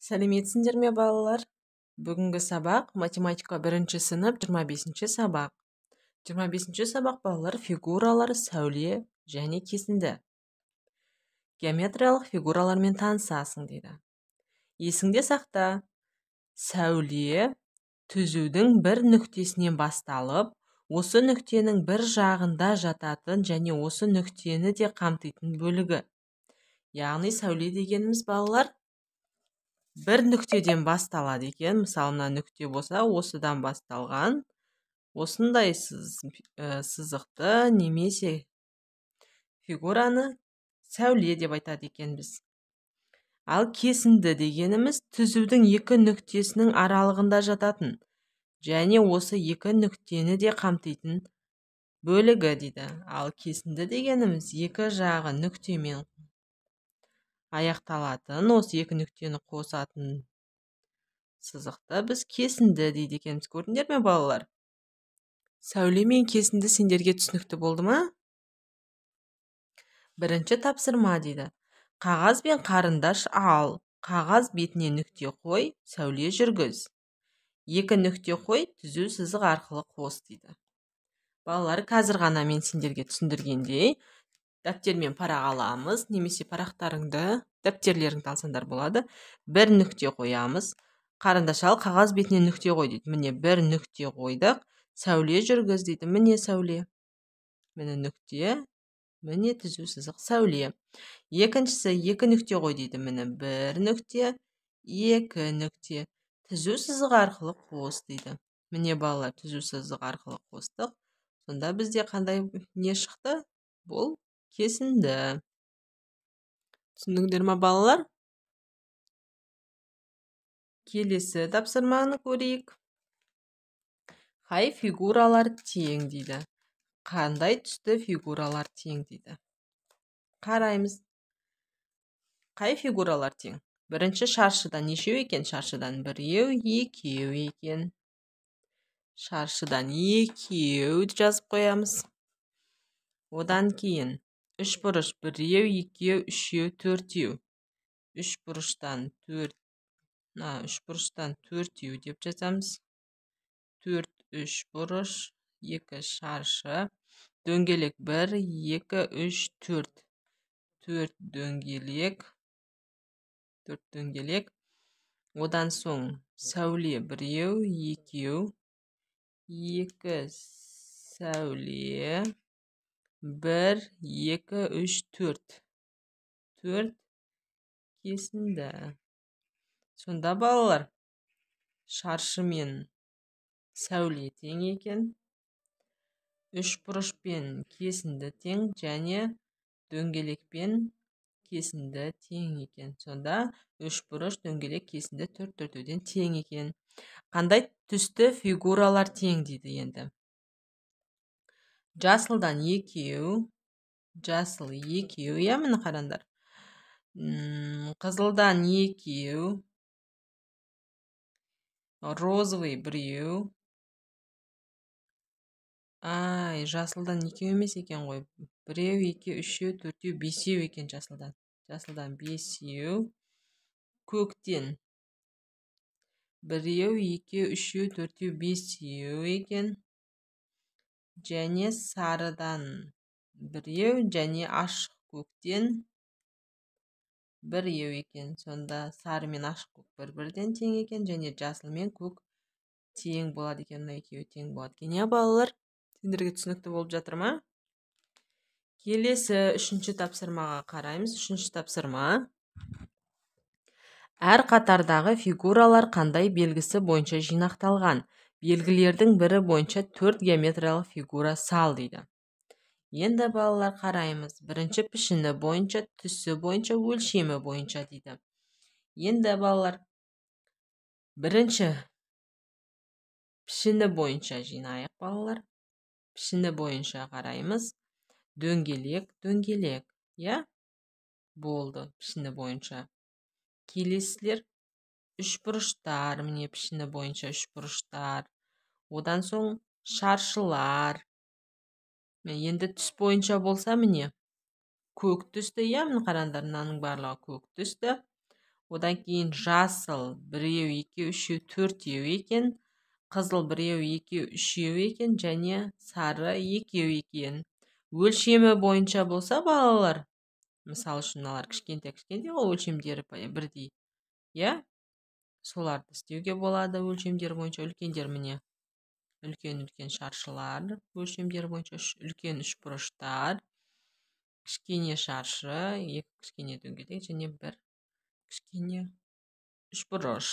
Сәлеметсіңдер ме, балалар? Бүгінгі сабақ математика 1 сынып 25 сабақ. 25 сабақ балалар фигуралар, сәуле және кесінді. Геометриялық фигуралармен танысасың дейді. Есіңде сақта, сәуле түзудің бір нүктесінен басталып, осы нүктенің бір жағында жататын және осы нүктені де қамтитын бөлігі. Яғни сәуле дегеніміз балалар бір нүктеден басталады екен. Мысалы, мына нүкте болса, осыдан басталған осындай сызықты немесе фигураны сәуле деп айтады екенбіз. Ал кесінді дегеніміз түзудің екі нүктесінің аралығында жататын және осы екі нүктені де қамтитын бөлігі дейді. Ал кесінді дегеніміз екі жағы нүктемен аяқталатын, осы екі нүктені қосатын сызықты біз кесінді дейді екенбіз. Көрдіңдер ме, балалар? Сәуле мен кесінді сендерге түсінікті болды ма? Бірінші тапсырма дейді. Қағаз бен қарындаш ал, қағаз бетіне нүкте қой, сәуле жүргіз. Екі нүкте қой, түзу сызық арқылы қос дейді. Балалар, қазір ғана мен сендерге түсіндіргендей, дәптер мен парақ аламыз, немесе парақтарыңды, дәптерлеріңді алсаңдар болады. Бір нүкте қоямыз. Қарындаш ал, қағаз бетіне нүкте қой дейді. Міне бір нүкте қойдық. Сәуле жүргіз дейді. Міне сәуле. Міне нүкте. Міне түзу сызық сәуле. Екіншісі екі нүкте қой дейді. Міне бір нүкте, екі нүкте. Түзу сызық арқылы қос дейді. Міне балалар, түзу сызық арқылы қостық. Сонда бізде қандай не шықты? Бұл кесінді. Түсіндіңдер ме, балалар? Келесі тапсырманы көрейік. Қай фигуралар тең дейді. Қандай түсті фигуралар тең дейді. Қараймыз. Қай фигуралар тең? Бірінші шаршыдан нешеу екен? Шаршыдан біреу, екеу екен. Шаршыдан екеу жазып қоямыз. Одан кейін үш бұрыш біреу, екеу, үшеу, төртеу. Үш бұрыштан төртеу деп жазамыз. Төрт үш бұрыш, екі шаршы, дөңгелек бір, екі, үш, төрт. Төрт дөңгелек. Одан соң сәуле біреу, екеу, екі сәуле, бір, екі, үш, төрт. Төрт кесінді. Сонда балалар, шаршы мен сәуле тең екен. Үш бұрышпен кесінді тең және дөңгелекпен кесінді тең екен. Сонда үш бұрыш, дөңгелек, кесінді төрт-төртеуден тең екен. Қандай түсті фигуралар тең дейді енді. Жасылдан екеу. Жасыл екеу, я, міне қараңдар. Қызылдан екеу. Розовый біреу. Ай, жасылдан екеу емес екен ғой. Біреу, екі, үшеу, төртеу, бесеу екен жасылдан. Жасылдан бесеу. Көктен біреу, екеу, үшеу, төртеу, бесеу екен. Және сарыдан біреу, және ашық көктен біреу екен. Сонда сары мен ашық көк бір-бірден тең екен, және жасыл мен көк тең болады екен. Мына екеуі тең болады екен. Я, балалар, сендерге түсінікті болып жатыр ма? Келесі үшінші тапсырмаға қараймыз. Үшінші тапсырма. Әр қатардағы фигуралар қандай белгісі бойынша жинақталған? Белгілердің бірі бойынша 4 геометриялық фигура сал дейді. Енді балалар қараймыз. Бірінші пішіні бойынша, түсі бойынша, өлшемі бойынша дейді. Енді балалар, бірінші пішіні бойынша жинайық, балалар. Пішіні бойынша қараймыз. Дөңгелек, дөңгелек. Я? Болды, пішіні бойынша. Келесілер үш бұрыштар, міне пішіні бойынша үш бұрыштар. Одан соң шаршылар. Енді түс бойынша болса, міне көк түсті, я, міне қараңдар, мынаның барлығы көк түсті. Одан кейін жасыл 1, 2, 3, 4 екен. Қызыл 1, 2, 3 екен. Және сары 2 екен. Өлшемі бойынша болса балалар, мысалы үшін мыналар кішкентай ғой өлшемдері бірдей. Иә? Соларды істеуге болады өлшемдері бойынша. Үлкендер міне. Үлкен шаршылар өлшемдері бойынша үлкен үшбұрыштар, кішкене шаршы, 2 кішкене дөңгелек және 1 кішкене үшбұрыш.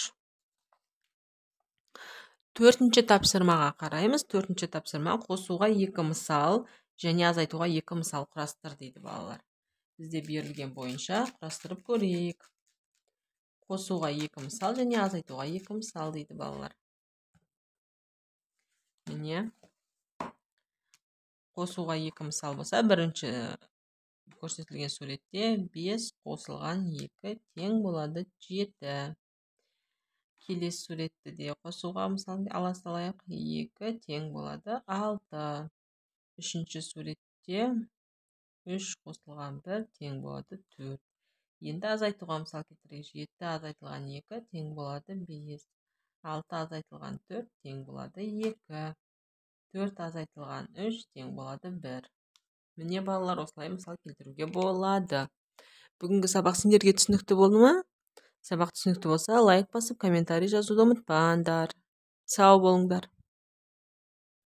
4-ші тапсырмаға қараймыз. 4-ші тапсырма қосуға 2 мысал және азайтуға 2 мысал құрастыр дейді балалар. Бізде берілген бойынша құрастырып көрейік. Қосуға 2 мысал және азайтуға 2 мысал дейді балалар. Міне. Қосуға 2 мысал болса, бірінші көрсетілген суретте 5 қосылған 2 тең болады 7. Келесі суретті де қосуға мысал ала салайық. 2 тең болады 6. Үшінші суретте 3 қосылған 1 тең болады 4. Енді азайтуға мысал келтірейік. 7 азайтылған 2 тең болады 5. 6 азайтылған 4 тең болады 2. 4 азайтылған 3 тең болады 1. Міне балалар, осылай мысал келтіруге болады. Бүгінгі сабақ сендерге түсінікті болды ма? Сабақ түсінікті болса, лайк басып, комментарий жазуды ұмытпаңдар. Сау болыңдар.